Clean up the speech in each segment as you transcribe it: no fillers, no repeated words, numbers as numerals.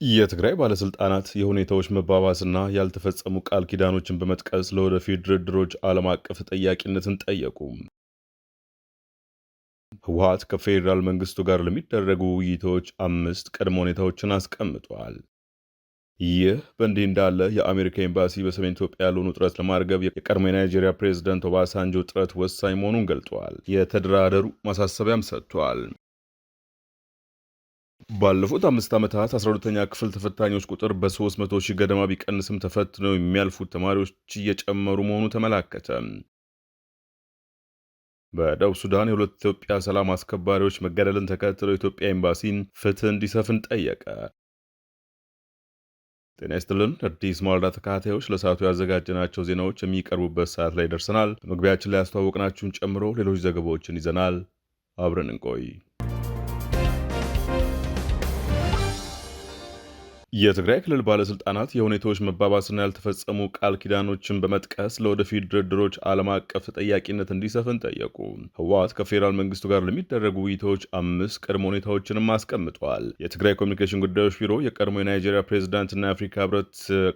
የትግራይ ባለስልጣናት የሁኔታዎች መባባስና ያልተፈጸሙ ቃል ኪዳኖችን በመጥቀስ ለወደፊት ድርድሮች ዓለም አቀፍ ተጠያቂነትን ጠየቁ። ህወሓት ከፌዴራል መንግስቱ ጋር ለሚደረጉ ውይይቶች 5 ቅድመ ሁኔታዎችን አስቀምጧል። ይህ በእንዲህ እንዳለ የአሜሪካ ኤምባሲ በሰሜን ኢትዮጵያ ያለውን ውጥረት ለማርገብ የቀድሞ የናይጄሪያ ፕሬዝዳንት ኦባሳንጆ ጥረት ወሳኝ መሆኑን ገልጿል። የተደራደሩ ማሳሰቢያም ሰጥቷል። ባለፉት 5 ዓመታት 12ኛ ክፍል ተፈታኞች ቁጥር በ300 ሺህ ገደማ ቢቀንስም ተፈትነው የሚያልፉት ተማሪዎች እየጨመሩ መሆኑ ተመላከተ። በደቡብ ሱዳን የሁለት ኢትዮጵያ ሰላም አስከባሪዎች መገደልን ተከትሎ የኢትዮጵያ ኤምባሲን ፍትህ እንዲሰፍን ጠየቀ። ጤና ይስጥልን አዲስ ማለዳ ተከታታዮች፣ ለሰዓቱ ያዘጋጀናቸው ዜናዎች የሚቀርቡበት ሰዓት ላይ ደርሰናል። በመግቢያችን ላይ ያስተዋወቅናችሁን ጨምሮ ሌሎች ዘገባዎችን ይዘናል። አብረን እንቆይ። የትግራይ ክልል ባለስልጣናት የሁኔታዎች መባባስና ያልተፈጸሙ ቃል ኪዳኖችን በመጥቀስ ለወደፊት ድርድሮች ዓለም አቀፍ ተጠያቂነት እንዲሰፍን ጠየቁ። ህወሓት ከፌዴራል መንግስቱ ጋር ለሚደረጉ ውይይቶች 5 ቅድመ ሁኔታዎችንም አስቀምጧል። የትግራይ ኮሚኒኬሽን ጉዳዮች ቢሮ የቀድሞ የናይጄሪያ ፕሬዝዳንትና የአፍሪካ ህብረት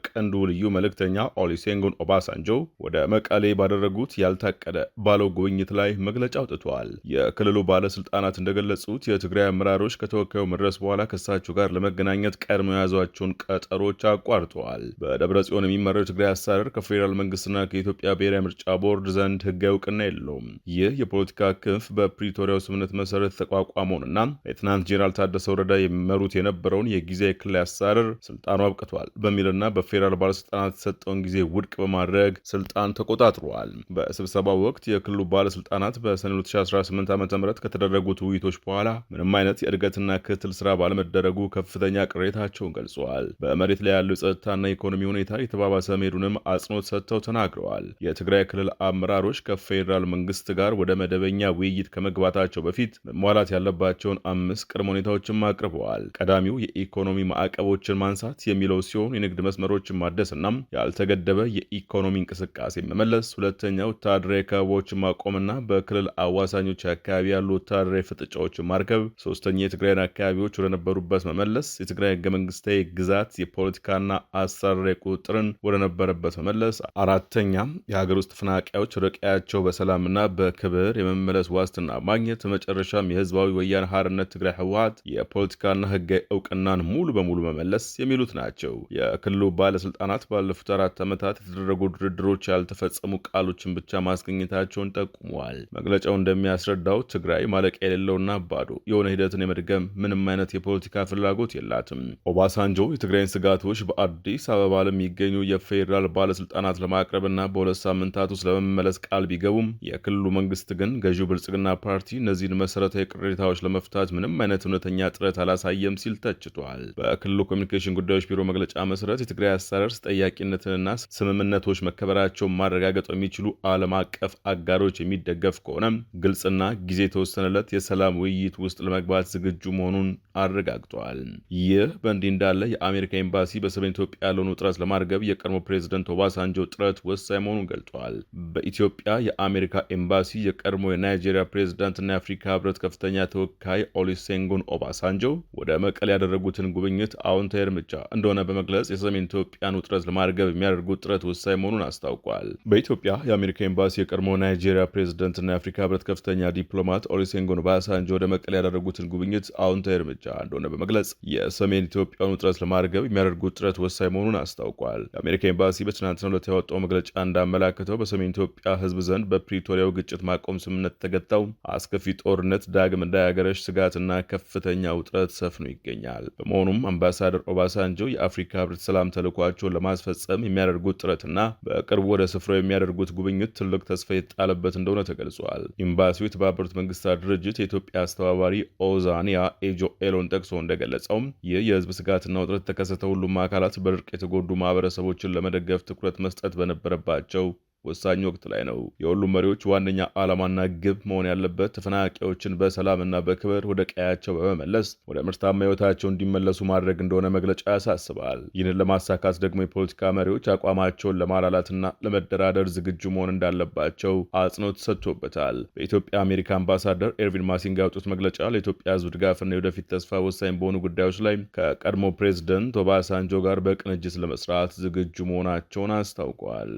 ቀንዱ ልዩ መልእክተኛ ኦሉሴጉን ኦባሳንጆ ወደ መቀሌ ባደረጉት ያልታቀደ ባለው ጉብኝት ላይ መግለጫ አውጥተዋል። የክልሉ ባለስልጣናት እንደገለጹት የትግራይ አመራሮች ከተወካዩ መድረስ በኋላ ከእሳቸው ጋር ለመገናኘት ቀድሞ የያዟቸው ቀጠሮች አቋርጠዋል። በደብረ ጽዮን የሚመራው የትግራይ አስተዳደር ከፌዴራል መንግስትና ከኢትዮጵያ ብሔራዊ ምርጫ ቦርድ ዘንድ ህጋዊ እውቅና የለውም። ይህ የፖለቲካ ክንፍ በፕሪቶሪያው ስምምነት መሰረት የተቋቋመውንና ሌተናንት ጄኔራል ታደሰ ወረዳ የሚመሩት የነበረውን የጊዜያዊ ክልል አስተዳደር ስልጣኑ አብቅቷል በሚልና በፌዴራል ባለስልጣናት የተሰጠውን ጊዜ ውድቅ በማድረግ ስልጣን ተቆጣጥረዋል። በስብሰባው ወቅት የክልሉ ባለስልጣናት በሰኔ 2018 ዓ.ም ከተደረጉት ውይይቶች በኋላ ምንም አይነት የእድገትና ክትትል ስራ ባለመደረጉ ከፍተኛ ቅሬታቸውን ገልጸዋል። በመሬት ላይ ያለው የጸጥታና ኢኮኖሚ ሁኔታ የተባባሰ መሄዱንም አጽንኦት ሰጥተው ተናግረዋል። የትግራይ ክልል አመራሮች ከፌዴራል መንግስት ጋር ወደ መደበኛ ውይይት ከመግባታቸው በፊት መሟላት ያለባቸውን 5 ቅድመ ሁኔታዎችን አቅርበዋል። ቀዳሚው የኢኮኖሚ ማዕቀቦችን ማንሳት የሚለው ሲሆን የንግድ መስመሮችን ማደስና ያልተገደበ የኢኮኖሚ እንቅስቃሴ መመለስ፣ ሁለተኛ ወታደራዊ ከበቦችን ማቆምና በክልል አዋሳኞች አካባቢ ያሉ ወታደራዊ ፍጥጫዎችን ማርገብ፣ ሶስተኛ የትግራይን አካባቢዎች ወደነበሩበት መመለስ፣ የትግራይ ህገ መንግስታዊ ግዛት የፖለቲካና አሰራራዊ ቁጥጥርን ወደ ነበረበት መመለስ፣ አራተኛ የሀገር ውስጥ ተፈናቃዮች ወደ ቀያቸው በሰላምና በክብር የመመለስ ዋስትና ማግኘት፣ በመጨረሻም የህዝባዊ ወያነ ሓርነት ትግራይ ህወሓት የፖለቲካና ህጋዊ እውቅናን ሙሉ በሙሉ መመለስ የሚሉት ናቸው። የክልሉ ባለስልጣናት ባለፉት 4 ዓመታት የተደረጉ ድርድሮች ያልተፈጸሙ ቃሎችን ብቻ ማስገኘታቸውን ጠቁመዋል። መግለጫው እንደሚያስረዳው ትግራይ ማለቂያ የሌለውና ባዶ የሆነ ሂደትን የመድገም ምንም አይነት የፖለቲካ ፍላጎት የላትም። ኦባሳንጆ የትግራይን ስጋቶች በአዲስ አበባ ለሚገኙ የፌዴራል ባለስልጣናት ለማቅረብና በ2 ሳምንታት ውስጥ ለመመለስ ቃል ቢገቡም የክልሉ መንግስት ግን ገዢው ብልጽግና ፓርቲ እነዚህን መሰረታዊ ቅሬታዎች ለመፍታት ምንም አይነት እውነተኛ ጥረት አላሳየም ሲል ተችቷል። በክልሉ ኮሚኒኬሽን ጉዳዮች ቢሮ መግለጫ መሰረት የትግራይ አስተዳደር ተጠያቂነትንና ስምምነቶች መከበራቸውን ማረጋገጥ የሚችሉ ዓለም አቀፍ አጋሮች የሚደገፍ ከሆነ ግልጽና ጊዜ የተወሰነለት የሰላም ውይይት ውስጥ ለመግባት ዝግጁ መሆኑን አረጋግጧል። ይህ በእንዲህ እንዳለ የአሜሪካ ኤምባሲ በሰሜን ኢትዮጵያ ያለውን ውጥረት ለማርገብ የቀድሞ ፕሬዝዳንት ኦባሳንጆ ጥረት ወሳኝ መሆኑን ገልጿል። በኢትዮጵያ የአሜሪካ ኤምባሲ የቀድሞ የናይጄሪያ ፕሬዝዳንትና የአፍሪካ ህብረት ከፍተኛ ተወካይ ኦሉሴጉን ኦባሳንጆ ወደ መቀሌ ያደረጉትን ጉብኝት አዎንታዊ እርምጃ እንደሆነ በመግለጽ የሰሜን ኢትዮጵያን ውጥረት ለማርገብ የሚያደርጉት ጥረት ወሳኝ መሆኑን አስታውቋል። በኢትዮጵያ የአሜሪካ ኤምባሲ የቀድሞ ናይጄሪያ ፕሬዝዳንትና የአፍሪካ ህብረት ከፍተኛ ዲፕሎማት ኦሉሴጉን ኦባሳንጆ ወደ መቀሌ ያደረጉትን ጉብኝት አዎንታዊ እርምጃ እንደሆነ በመግለጽ የሰሜን ኢትዮጵያን ውጥረት ለማርገብ የሚያደርጉት ጥረት ወሳኝ መሆኑን አስታውቋል። የአሜሪካ ኤምባሲ በትናንትናው ዕለት ያወጣው መግለጫ እንዳመላከተው በሰሜን ኢትዮጵያ ህዝብ ዘንድ በፕሪቶሪያው ግጭት ማቆም ስምምነት ተገታው አስከፊ ጦርነት ዳግም እንዳያገረሽ ስጋትና ከፍተኛ ውጥረት ሰፍኖ ይገኛል። በመሆኑም አምባሳደር ኦባሳንጆ የአፍሪካ ህብረት ሰላም ተልዕኳቸውን ለማስፈጸም የሚያደርጉት ጥረትና በቅርቡ ወደ ስፍራው የሚያደርጉት ጉብኝት ትልቅ ተስፋ የተጣለበት እንደሆነ ተገልጿል። ኤምባሲው የተባበሩት መንግስታት ድርጅት የኢትዮጵያ አስተባባሪ ኦዛኒያ ኤጆ ኤሎን ጠቅሶ እንደገለጸው ይህ የህዝብ ስጋትና ውጥረት የተከሰተ ሁሉም አካላት በድርቅ የተጎዱ ማህበረሰቦችን ለመደገፍ ትኩረት መስጠት በነበረባቸው ወሳኝ ወቅት ላይ ነው። የሁሉም መሪዎች ዋነኛ ዓላማና ግብ መሆን ያለበት ተፈናቃዮችን በሰላምና በክብር ወደ ቀያቸው በመመለስ ወደ ምርታማ ሕይወታቸው እንዲመለሱ ማድረግ እንደሆነ መግለጫ ያሳስባል። ይህንን ለማሳካት ደግሞ የፖለቲካ መሪዎች አቋማቸውን ለማላላትና ለመደራደር ዝግጁ መሆን እንዳለባቸው አጽንኦት ሰጥቶበታል። በኢትዮጵያ የአሜሪካ አምባሳደር ኤርቪን ማሲንጋ ያወጡት መግለጫ ለኢትዮጵያ ሕዝብ ድጋፍና የወደፊት ተስፋ ወሳኝ በሆኑ ጉዳዮች ላይ ከቀድሞ ፕሬዝደንት ኦባሳንጆ ጋር በቅንጅት ለመስራት ዝግጁ መሆናቸውን አስታውቀዋል።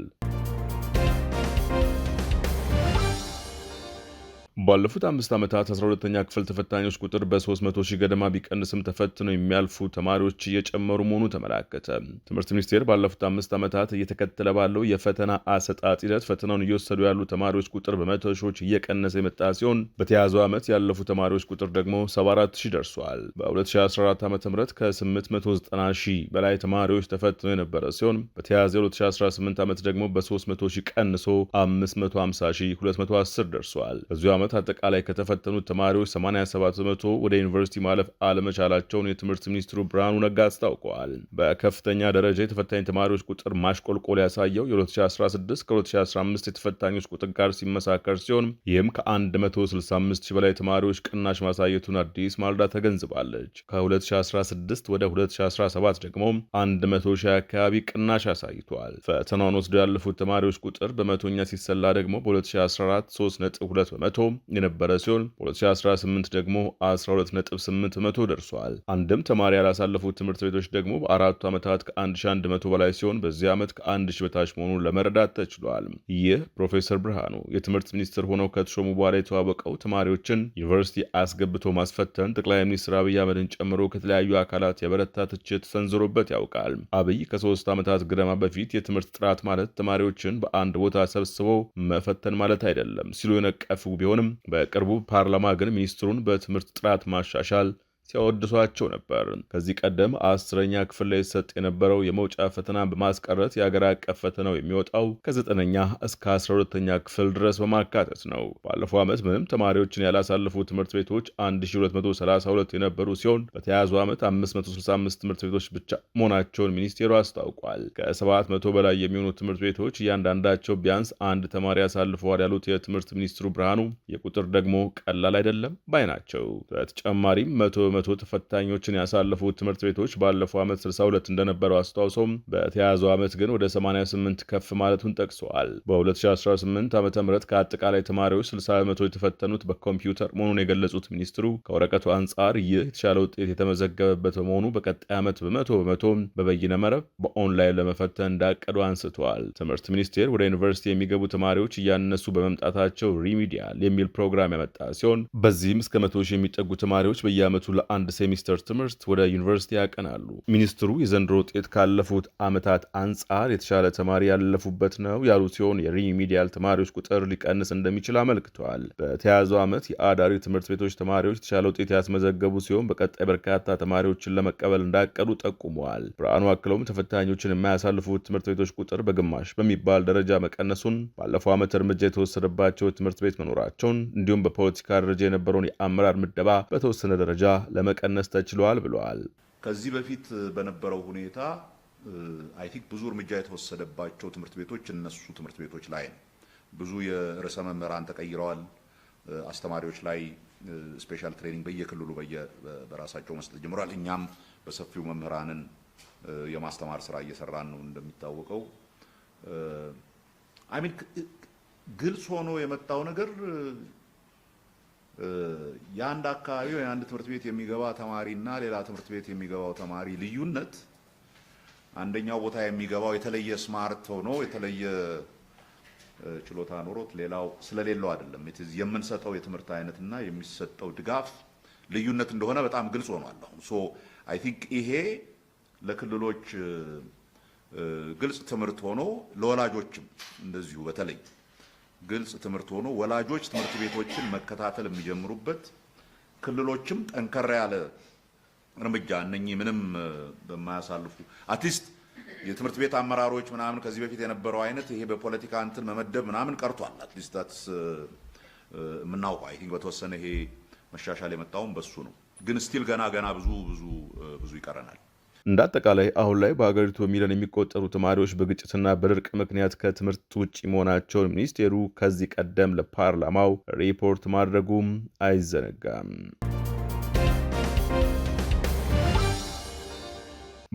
ባለፉት 5 ዓመታት 12ኛ ክፍል ተፈታኞች ቁጥር በ300 ሺህ ገደማ ቢቀንስም ተፈትነው የሚያልፉ ተማሪዎች እየጨመሩ መሆኑ ተመላከተ። ትምህርት ሚኒስቴር ባለፉት 5 ዓመታት እየተከተለ ባለው የፈተና አሰጣጥ ሂደት ፈተናውን እየወሰዱ ያሉ ተማሪዎች ቁጥር በመቶ ሺዎች እየቀነሰ የመጣ ሲሆን በተያዘው ዓመት ያለፉ ተማሪዎች ቁጥር ደግሞ 74 ሺህ ደርሷል። በ2014 ዓ.ም ከ890 ሺህ በላይ ተማሪዎች ተፈትነው የነበረ ሲሆን በተያዘው 2018 ዓመት ደግሞ በ300 ሺህ ቀንሶ 550 ሺህ 210 ደርሷል። በዚሁ ዓመት አጠቃላይ ከተፈተኑት ተማሪዎች 87 በመቶ ወደ ዩኒቨርሲቲ ማለፍ አለመቻላቸውን የትምህርት ሚኒስትሩ ብርሃኑ ነጋ አስታውቀዋል። በከፍተኛ ደረጃ የተፈታኝ ተማሪዎች ቁጥር ማሽቆልቆል ያሳየው የ2016 ከ2015 የተፈታኞች ቁጥር ጋር ሲመሳከር ሲሆን ይህም ከ165 ሺህ በላይ ተማሪዎች ቅናሽ ማሳየቱን አዲስ ማለዳ ተገንዝባለች። ከ2016 ወደ 2017 ደግሞ 100 ሺህ አካባቢ ቅናሽ አሳይቷል። ፈተናውን ወስደው ያለፉት ተማሪዎች ቁጥር በመቶኛ ሲሰላ ደግሞ በ2014 3.2 በመቶ የነበረ ሲሆን በ2018 ደግሞ 12.8 በመቶ ደርሷል። አንድም ተማሪ ያላሳለፉት ትምህርት ቤቶች ደግሞ በአራቱ ዓመታት ከ1100 በላይ ሲሆን በዚህ ዓመት ከ1000 በታች መሆኑን ለመረዳት ተችሏል። ይህ ፕሮፌሰር ብርሃኑ የትምህርት ሚኒስትር ሆነው ከተሾሙ በኋላ የተዋወቀው ተማሪዎችን ዩኒቨርሲቲ አስገብቶ ማስፈተን ጠቅላይ ሚኒስትር አብይ አህመድን ጨምሮ ከተለያዩ አካላት የበረታ ትችት ሰንዝሮበት ያውቃል። አብይ ከ3 ዓመታት ገደማ በፊት የትምህርት ጥራት ማለት ተማሪዎችን በአንድ ቦታ ሰብስበው መፈተን ማለት አይደለም ሲሉ የነቀፉ ቢሆንም በቅርቡ ፓርላማ ግን ሚኒስትሩን በትምህርት ጥራት ማሻሻል ሲያወድሷቸው ነበር። ከዚህ ቀደም 10ኛ ክፍል ላይ ይሰጥ የነበረው የመውጫ ፈተና በማስቀረት የሀገር አቀፍ ፈተናው የሚወጣው ከ9ኛ እስከ 12ኛ ክፍል ድረስ በማካተት ነው። ባለፈው ዓመት ምንም ተማሪዎችን ያላሳለፉ ትምህርት ቤቶች 1232 የነበሩ ሲሆን በተያያዙ ዓመት 565 ትምህርት ቤቶች ብቻ መሆናቸውን ሚኒስቴሩ አስታውቋል። ከ700 በላይ የሚሆኑ ትምህርት ቤቶች እያንዳንዳቸው ቢያንስ አንድ ተማሪ ያሳልፈዋል ያሉት የትምህርት ሚኒስትሩ ብርሃኑ የቁጥር ደግሞ ቀላል አይደለም ባይ ናቸው። በተጨማሪም 100 ተፈታኞችን ያሳለፉ ትምህርት ቤቶች ባለፈው ዓመት 62 እንደነበረው አስታውሶም በተያያዘው ዓመት ግን ወደ 88 ከፍ ማለቱን ጠቅሰዋል። በ2018 ዓ.ም ከአጠቃላይ ተማሪዎች 60% የተፈተኑት በኮምፒውተር መሆኑን የገለጹት ሚኒስትሩ ከወረቀቱ አንጻር ይህ የተሻለ ውጤት የተመዘገበበት በመሆኑ በቀጣይ ዓመት በመቶ በበይነ መረብ በኦንላይን ለመፈተን እንዳቀዱ አንስተዋል። ትምህርት ሚኒስቴር ወደ ዩኒቨርሲቲ የሚገቡ ተማሪዎች እያነሱ በመምጣታቸው ሪሚዲያል የሚል ፕሮግራም ያመጣ ሲሆን በዚህም እስከ 100 ሺህ የሚጠጉ ተማሪዎች በየዓመቱ አንድ ሴሚስተር ትምህርት ወደ ዩኒቨርሲቲ ያቀናሉ። ሚኒስትሩ የዘንድሮ ውጤት ካለፉት ዓመታት አንጻር የተሻለ ተማሪ ያለፉበት ነው ያሉ ሲሆን የሪሚዲያል ተማሪዎች ቁጥር ሊቀንስ እንደሚችል አመልክተዋል። በተያያዘው ዓመት የአዳሪ ትምህርት ቤቶች ተማሪዎች የተሻለ ውጤት ያስመዘገቡ ሲሆን በቀጣይ በርካታ ተማሪዎችን ለመቀበል እንዳቀዱ ጠቁመዋል። ብርሃኑ አክለውም ተፈታኞችን የማያሳልፉት ትምህርት ቤቶች ቁጥር በግማሽ በሚባል ደረጃ መቀነሱን፣ ባለፈው ዓመት እርምጃ የተወሰደባቸው ትምህርት ቤት መኖራቸውን እንዲሁም በፖለቲካ ደረጃ የነበረውን የአመራር ምደባ በተወሰነ ደረጃ ለመቀነስ ተችሏል ብለዋል። ከዚህ በፊት በነበረው ሁኔታ አይ ቲንክ ብዙ እርምጃ የተወሰደባቸው ትምህርት ቤቶች እነሱ ትምህርት ቤቶች ላይ ነው። ብዙ የርዕሰ መምህራን ተቀይረዋል። አስተማሪዎች ላይ ስፔሻል ትሬኒንግ በየክልሉ በራሳቸው መስጠት ጀምሯል። እኛም በሰፊው መምህራንን የማስተማር ስራ እየሰራን ነው። እንደሚታወቀው አይ ሚን ግልጽ ሆኖ የመጣው ነገር የአንድ አካባቢ ወይ አንድ ትምህርት ቤት የሚገባ ተማሪና ሌላ ትምህርት ቤት የሚገባው ተማሪ ልዩነት አንደኛው ቦታ የሚገባው የተለየ ስማርት ሆኖ የተለየ ችሎታ ኖሮት ሌላው ስለሌለው አይደለም። የምንሰጠው የትምህርት አይነትና የሚሰጠው ድጋፍ ልዩነት እንደሆነ በጣም ግልጽ ሆኗል። ሶ አይ ቲንክ ይሄ ለክልሎች ግልጽ ትምህርት ሆኖ ለወላጆችም እንደዚሁ በተለይ ግልጽ ትምህርት ሆኖ ወላጆች ትምህርት ቤቶችን መከታተል የሚጀምሩበት ክልሎችም ጠንከር ያለ እርምጃ እነኚህ ምንም በማያሳልፉ አትሊስት የትምህርት ቤት አመራሮች ምናምን ከዚህ በፊት የነበረው አይነት ይሄ በፖለቲካ እንትን መመደብ ምናምን ቀርቷል። አትሊስት ታትስ የምናውቀው አይ ቲንክ በተወሰነ ይሄ መሻሻል የመጣውም በሱ ነው። ግን ስቲል ገና ብዙ ይቀረናል። እንደ አጠቃላይ አሁን ላይ በሀገሪቱ በሚሊዮን የሚቆጠሩ ተማሪዎች በግጭትና በድርቅ ምክንያት ከትምህርት ውጭ መሆናቸውን ሚኒስቴሩ ከዚህ ቀደም ለፓርላማው ሪፖርት ማድረጉም አይዘነጋም።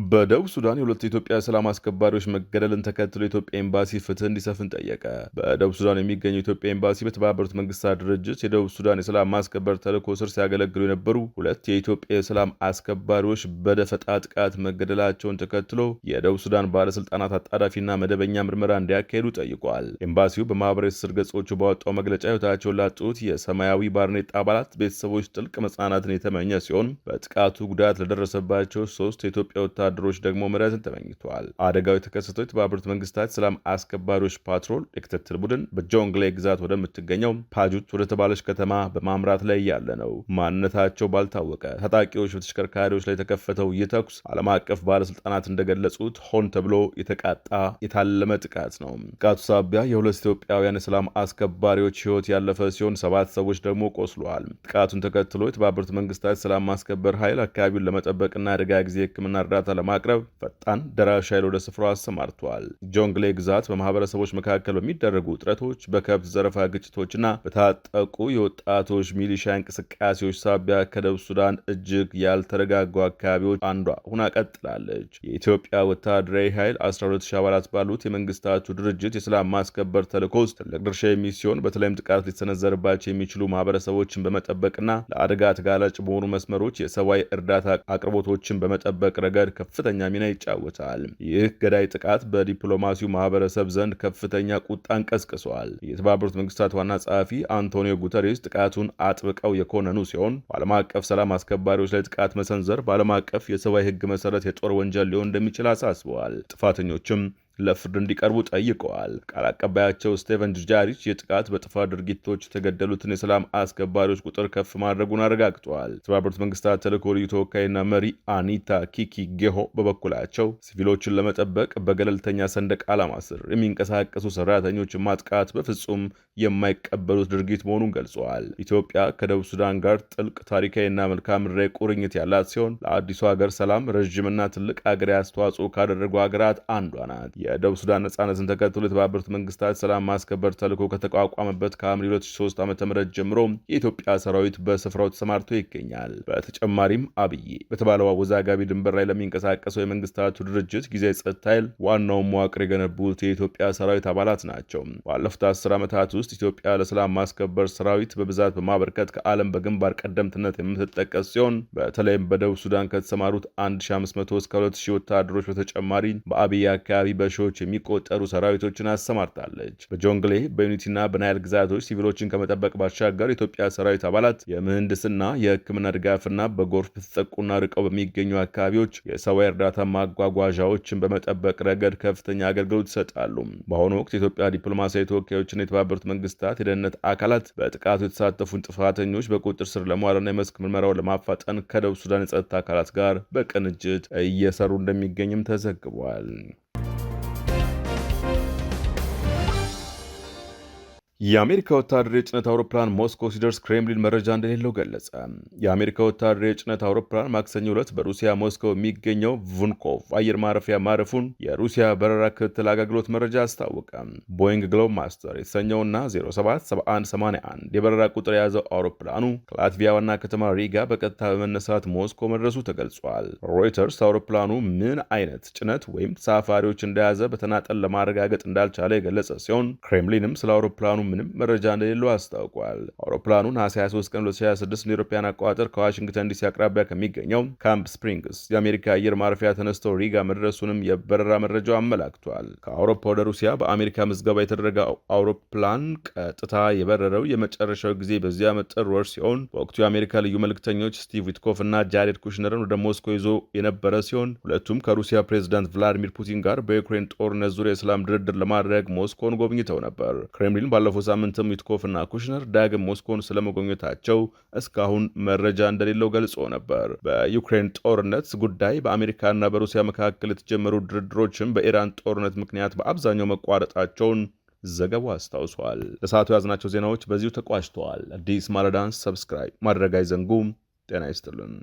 በደቡብ ሱዳን የሁለት የኢትዮጵያ ሰላም አስከባሪዎች መገደልን ተከትሎ የኢትዮጵያ ኤምባሲ ፍትህ እንዲሰፍን ጠየቀ። በደቡብ ሱዳን የሚገኘው የኢትዮጵያ ኤምባሲ በተባበሩት መንግስታት ድርጅት የደቡብ ሱዳን የሰላም ማስከበር ተልዕኮ ስር ሲያገለግሉ የነበሩ ሁለት የኢትዮጵያ የሰላም አስከባሪዎች በደፈጣ ጥቃት መገደላቸውን ተከትሎ የደቡብ ሱዳን ባለስልጣናት አጣዳፊና መደበኛ ምርመራ እንዲያካሄዱ ጠይቋል። ኤምባሲው በማህበራዊ ትስስር ገጾቹ ባወጣው መግለጫ ህይወታቸውን ላጡት የሰማያዊ ባርኔጣ አባላት ቤተሰቦች ጥልቅ መጽናናትን የተመኘ ሲሆን በጥቃቱ ጉዳት ለደረሰባቸው ሶስት የኢትዮጵያ ወታደሮች ደግሞ ምሕረትን ተመኝተዋል። አደጋው የተከሰተው የተባበሩት መንግስታት ሰላም አስከባሪዎች ፓትሮል የክትትል ቡድን በጆንግሌ ግዛት ወደምትገኘው ፓጁት ወደ ተባለች ከተማ በማምራት ላይ ያለ ነው። ማንነታቸው ባልታወቀ ታጣቂዎች በተሽከርካሪዎች ላይ የተከፈተው ይህ ተኩስ ዓለም አቀፍ ባለስልጣናት እንደገለጹት ሆን ተብሎ የተቃጣ የታለመ ጥቃት ነው። ጥቃቱ ሳቢያ የሁለት ኢትዮጵያውያን የሰላም አስከባሪዎች ህይወት ያለፈ ሲሆን 7 ሰዎች ደግሞ ቆስለዋል። ጥቃቱን ተከትሎ የተባበሩት መንግስታት ሰላም ማስከበር ኃይል አካባቢውን ለመጠበቅና አደጋ ጊዜ ሕክምና እርዳታ ለማቅረብ ፈጣን ደራሽ ኃይል ወደ ስፍራው አሰማርተዋል። ጆንግሌ ግዛት በማህበረሰቦች መካከል በሚደረጉ ውጥረቶች፣ በከብት ዘረፋ ግጭቶችና በታጠቁ የወጣቶች ሚሊሻ እንቅስቃሴዎች ሳቢያ ከደቡብ ሱዳን እጅግ ያልተረጋጉ አካባቢዎች አንዷ ሁና ቀጥላለች። የኢትዮጵያ ወታደራዊ ኃይል 12000 አባላት ባሉት የመንግስታቱ ድርጅት የሰላም ማስከበር ተልዕኮ ውስጥ ትልቅ ድርሻ የሚይዝ ሲሆን በተለይም ጥቃት ሊሰነዘርባቸው የሚችሉ ማህበረሰቦችን በመጠበቅና ለአደጋ ተጋላጭ በሆኑ መስመሮች የሰብአዊ እርዳታ አቅርቦቶችን በመጠበቅ ረገድ ከፍተኛ ሚና ይጫወታል። ይህ ገዳይ ጥቃት በዲፕሎማሲው ማህበረሰብ ዘንድ ከፍተኛ ቁጣን ቀስቅሷል። የተባበሩት መንግስታት ዋና ጸሐፊ አንቶኒዮ ጉተሬስ ጥቃቱን አጥብቀው የኮነኑ ሲሆን በዓለም አቀፍ ሰላም አስከባሪዎች ላይ ጥቃት መሰንዘር በዓለም አቀፍ የሰብአዊ ሕግ መሰረት የጦር ወንጀል ሊሆን እንደሚችል አሳስበዋል። ጥፋተኞችም ለፍርድ እንዲቀርቡ ጠይቀዋል። ቃል አቀባያቸው ስቴቨን ዱጃሪች የጥቃት በጥፋት ድርጊቶች የተገደሉትን የሰላም አስከባሪዎች ቁጥር ከፍ ማድረጉን አረጋግጠዋል። የተባበሩት መንግስታት ተልዕኮ ልዩ ተወካይና መሪ አኒታ ኪኪ ጌሆ በበኩላቸው ሲቪሎችን ለመጠበቅ በገለልተኛ ሰንደቅ ዓላማ ስር የሚንቀሳቀሱ ሰራተኞችን ማጥቃት በፍጹም የማይቀበሉት ድርጊት መሆኑን ገልጸዋል። ኢትዮጵያ ከደቡብ ሱዳን ጋር ጥልቅ ታሪካዊና መልክዓ ምድራዊ ቁርኝት ያላት ሲሆን ለአዲሱ ሀገር ሰላም ረዥምና ትልቅ ሀገራዊ አስተዋጽኦ ካደረጉ ሀገራት አንዷ ናት። የደቡብ ሱዳን ነጻነትን ተከትሎ የተባበሩት መንግስታት ሰላም ማስከበር ተልዕኮ ከተቋቋመበት ከሐምሌ 2003 ዓ.ም ጀምሮ የኢትዮጵያ ሰራዊት በስፍራው ተሰማርቶ ይገኛል። በተጨማሪም አብዬ በተባለው አወዛጋቢ ድንበር ላይ ለሚንቀሳቀሰው የመንግስታቱ ድርጅት ጊዜያዊ ጸጥታ ኃይል ዋናውን መዋቅር የገነቡት የኢትዮጵያ ሰራዊት አባላት ናቸው። ባለፉት 10 ዓመታት ውስጥ ኢትዮጵያ ለሰላም ማስከበር ሰራዊት በብዛት በማበርከት ከዓለም በግንባር ቀደምትነት የምትጠቀስ ሲሆን በተለይም በደቡብ ሱዳን ከተሰማሩት 1500 እስከ 2000 ወታደሮች በተጨማሪ በአብዬ አካባቢ ሺዎች የሚቆጠሩ ሰራዊቶችን አሰማርታለች። በጆንግሌ በዩኒቲና በናይል ግዛቶች ሲቪሎችን ከመጠበቅ ባሻገር የኢትዮጵያ ሰራዊት አባላት የምህንድስና የሕክምና ድጋፍና በጎርፍ በተጠቁና ርቀው በሚገኙ አካባቢዎች የሰብአዊ እርዳታ ማጓጓዣዎችን በመጠበቅ ረገድ ከፍተኛ አገልግሎት ይሰጣሉ። በአሁኑ ወቅት የኢትዮጵያ ዲፕሎማሲያዊ ተወካዮችና የተባበሩት መንግስታት የደህንነት አካላት በጥቃቱ የተሳተፉን ጥፋተኞች በቁጥጥር ስር ለማዋልና የመስክ ምርመራውን ለማፋጠን ከደቡብ ሱዳን የጸጥታ አካላት ጋር በቅንጅት እየሰሩ እንደሚገኝም ተዘግቧል። የአሜሪካ ወታደራዊ የጭነት አውሮፕላን ሞስኮ ሲደርስ ክሬምሊን መረጃ እንደሌለው ገለጸ። የአሜሪካ ወታደራዊ የጭነት አውሮፕላን ማክሰኞ ዕለት በሩሲያ ሞስኮ የሚገኘው ቭንኮቭ አየር ማረፊያ ማረፉን የሩሲያ በረራ ክትትል አገልግሎት መረጃ አስታወቀ። ቦይንግ ግሎብ ማስተር የተሰኘውና 077181 የበረራ ቁጥር የያዘው አውሮፕላኑ ከላትቪያ ዋና ከተማ ሪጋ በቀጥታ በመነሳት ሞስኮ መድረሱ ተገልጿል። ሮይተርስ አውሮፕላኑ ምን አይነት ጭነት ወይም ተሳፋሪዎች እንደያዘ በተናጠል ለማረጋገጥ እንዳልቻለ የገለጸ ሲሆን ክሬምሊንም ስለ አውሮፕላኑ ምንም መረጃ እንደሌለው አስታውቋል። አውሮፕላኑ ነሐሴ 23 ቀን 2026 እንደ አውሮፓውያን አቆጣጠር ከዋሽንግተን ዲሲ አቅራቢያ ከሚገኘው ካምፕ ስፕሪንግስ የአሜሪካ አየር ማረፊያ ተነስተው ሪጋ መድረሱንም የበረራ መረጃው አመላክቷል። ከአውሮፓ ወደ ሩሲያ በአሜሪካ ምዝገባ የተደረገ አውሮፕላን ቀጥታ የበረረው የመጨረሻው ጊዜ በዚህ ዓመት ጥር ወር ሲሆን በወቅቱ የአሜሪካ ልዩ መልክተኞች ስቲቭ ዊትኮፍ እና ጃሬድ ኩሽነርን ወደ ሞስኮ ይዞ የነበረ ሲሆን ሁለቱም ከሩሲያ ፕሬዝዳንት ቭላዲሚር ፑቲን ጋር በዩክሬን ጦርነት ዙሪያ የሰላም ድርድር ለማድረግ ሞስኮን ጎብኝተው ነበር። ክሬምሊን ባለፈው ሳምንትም ዊትኮፍ እና ኩሽነር ዳግም ሞስኮን ስለመጎብኘታቸው እስካሁን መረጃ እንደሌለው ገልጾ ነበር። በዩክሬን ጦርነት ጉዳይ በአሜሪካና በሩሲያ መካከል የተጀመሩ ድርድሮችም በኢራን ጦርነት ምክንያት በአብዛኛው መቋረጣቸውን ዘገባው አስታውሷል። ለሰዓቱ ያዝናቸው ዜናዎች በዚሁ ተቋጭተዋል። አዲስ ማለዳን ሰብስክራይብ ማድረግ አይዘንጉም። ጤና ይስጥልን።